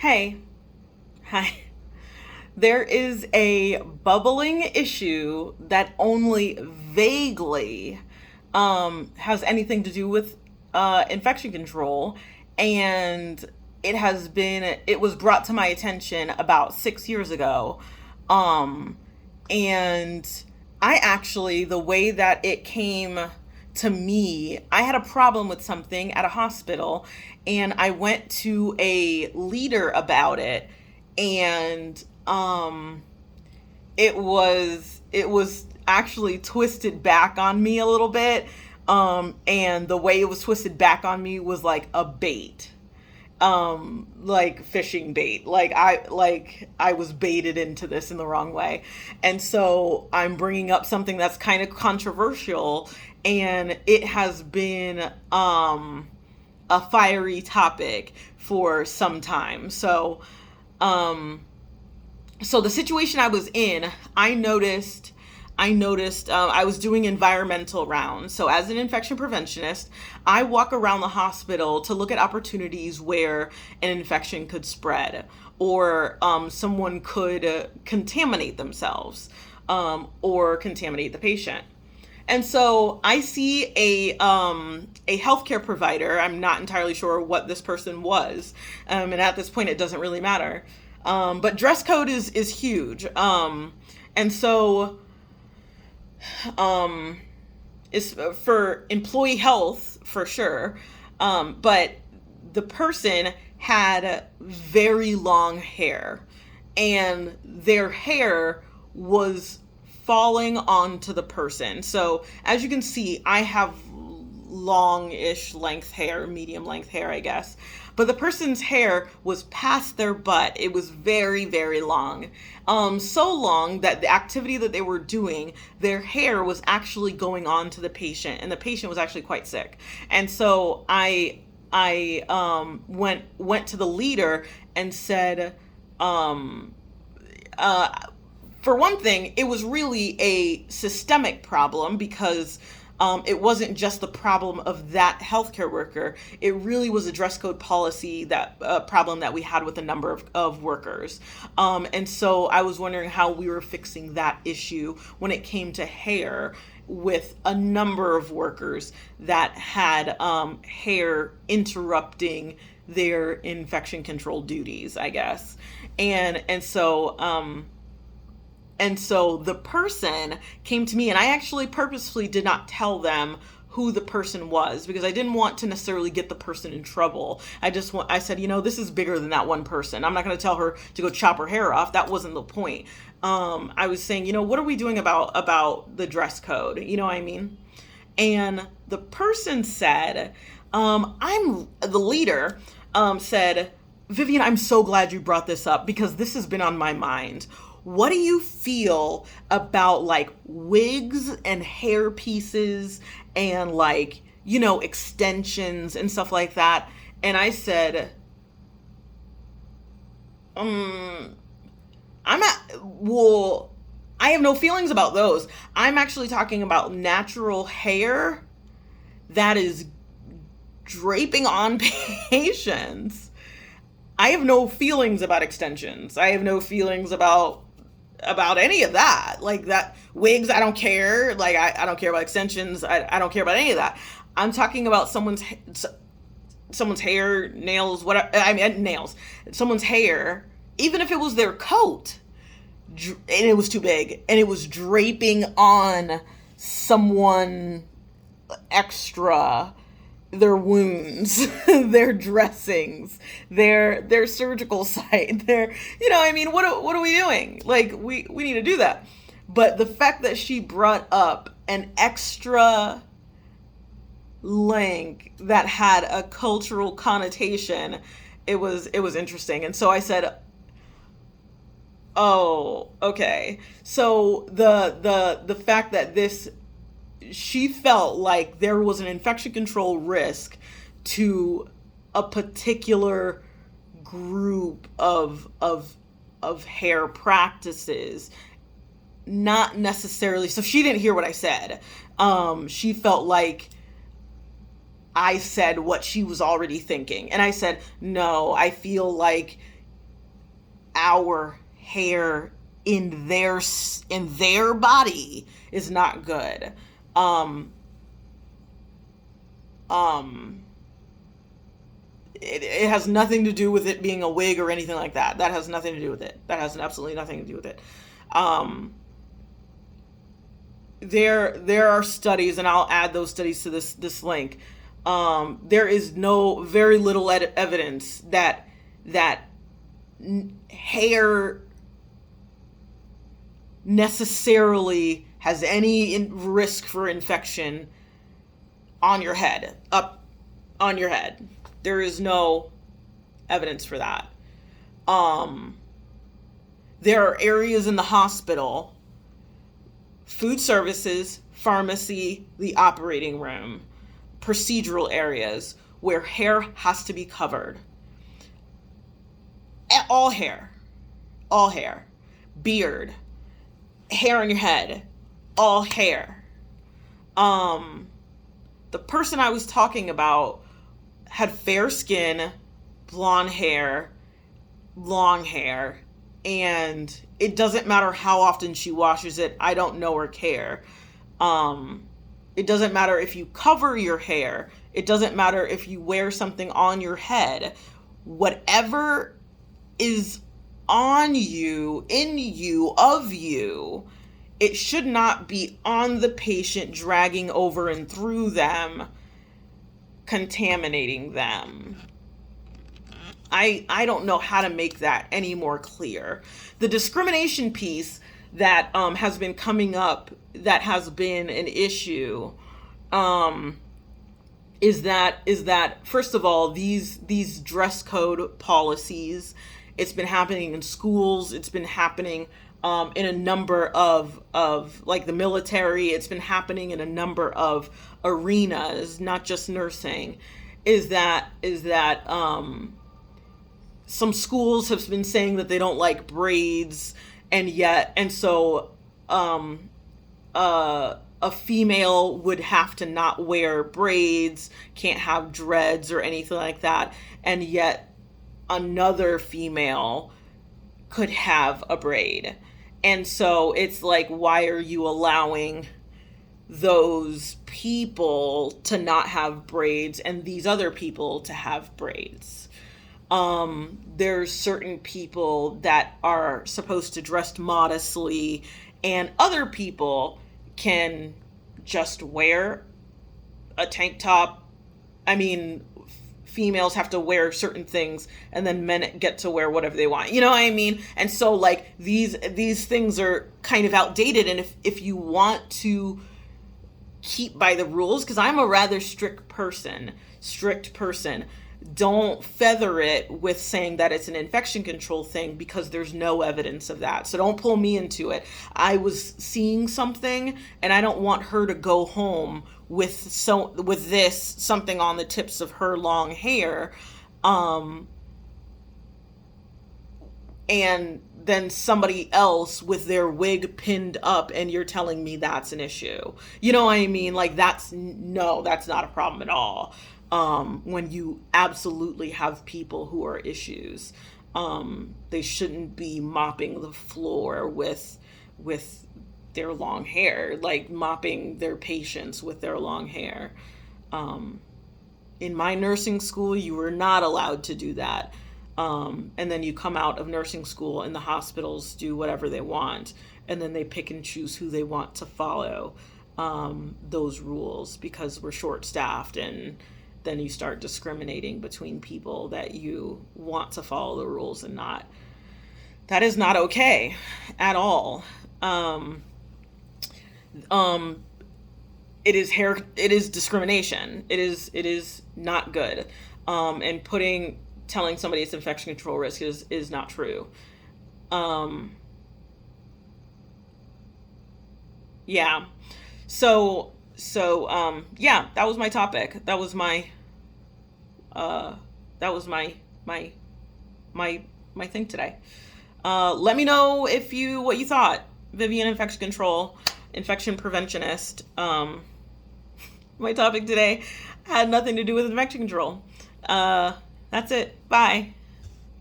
Hey, hi. There is a bubbling issue that only vaguely has anything to do with infection control, and it was brought to my attention about 6 years ago. Um, and I actually, the way that it came to me, I had a problem with something at a hospital, and I went to a leader about it, and it was actually twisted back on me a little bit. And the way it was twisted back on me was like a bait, like fishing bait. Like I was baited into this in the wrong way. And so I'm bringing up something that's kind of controversial, and it has been a fiery topic for some time. So the situation I was in, I noticed I was doing environmental rounds. So as an infection preventionist, I walk around the hospital to look at opportunities where an infection could spread, or someone could contaminate themselves, or contaminate the patient. And so I see a healthcare provider. I'm not entirely sure what this person was, and at this point, it doesn't really matter. But dress code is huge, and so um, it's for employee health for sure. But the person had very long hair, and their hair was falling onto the person. So as you can see, I have long-ish length hair, medium length hair, I guess. But the person's hair was past their butt. It was very, very long. So long that the activity that they were doing, their hair was actually going on to the patient, and the patient was actually quite sick. And so I went to the leader and said, um, uh, for one thing, it was really a systemic problem because it wasn't just the problem of that healthcare worker. It really was a dress code policy that problem that we had with a number of workers. And so I was wondering how we were fixing that issue when it came to hair with a number of workers that had hair interrupting their infection control duties, I guess. And so the person came to me, and I actually purposefully did not tell them who the person was because I didn't want to necessarily get the person in trouble. I said, this is bigger than that one person. I'm not going to tell her to go chop her hair off. That wasn't the point. I was saying, what are we doing about the dress code? You know what I mean? And the person said, I'm the leader, said, Vivian, I'm so glad you brought this up because this has been on my mind. What do you feel about like wigs and hair pieces and like, extensions and stuff like that? And I said, um, well, I have no feelings about those. I'm actually talking about natural hair that is draping on patients. I have no feelings about extensions. I have no feelings about any of that. Like that wigs, I don't care. Like I don't care about extensions. I don't care about any of that. I'm talking about someone's hair, nails, whatever. I mean nails. Someone's hair, even if it was their coat, and it was too big, and it was draping on someone extra, their wounds, their dressings, their surgical site, their what are we doing? Like we need to do that. But the fact that she brought up an extra link that had a cultural connotation, it was interesting. And so I said, "Oh, okay." So the fact that this she felt like there was an infection control risk to a particular group of hair practices, not necessarily. So she didn't hear what I said. She felt like I said what she was already thinking, and I said, no, I feel like our hair in their body is not good. It has nothing to do with it being a wig or anything like that. That has nothing to do with it. That has absolutely nothing to do with it. There are studies, and I'll add those studies to this link. There is very little evidence that hair necessarily has any risk for infection on your head, up on your head. There is no evidence for that. There are areas in the hospital, food services, pharmacy, the operating room, procedural areas where hair has to be covered. All hair, beard, hair on your head, all hair. The person I was talking about had fair skin, blonde hair, long hair, and it doesn't matter how often she washes it. I don't know or care. It doesn't matter if you cover your hair. It doesn't matter if you wear something on your head. Whatever is on you, in you, of you, it should not be on the patient, dragging over and through them, contaminating them. I don't know how to make that any more clear. The discrimination piece that has been coming up, that has been an issue, is that first of all, these dress code policies, it's been happening in schools, it's been happening in a number of like the military, it's been happening in a number of arenas, not just nursing, is that some schools have been saying that they don't like braids, and so a female would have to not wear braids, can't have dreads or anything like that, and yet another female could have a braid. And so it's like, why are you allowing those people to not have braids and these other people to have braids? There's certain people that are supposed to dress modestly, and other people can just wear a tank top. I mean, females have to wear certain things, and then men get to wear whatever they want. You know what I mean? And so like these things are kind of outdated. And if you want to keep by the rules, because I'm a rather strict person, don't feather it with saying that it's an infection control thing, because there's no evidence of that. So don't pull me into it. I was seeing something, and I don't want her to go home with something on the tips of her long hair, and then somebody else with their wig pinned up, and you're telling me that's an issue. You know what I mean? Like that's not a problem at all. When you absolutely have people who are issues, they shouldn't be mopping the floor with their long hair, like mopping their patients with their long hair. In my nursing school, you were not allowed to do that. And then you come out of nursing school and the hospitals do whatever they want, and then they pick and choose who they want to follow those rules, because we're short-staffed, and then you start discriminating between people that you want to follow the rules and not. That is not okay at all. It is discrimination. It is not good. And telling somebody it's infection control risk is not true. Yeah. So yeah, that was my topic. That was my thing today. Let me know what you thought. Vivian, infection control, infection preventionist. My topic today had nothing to do with infection control. That's it. Bye.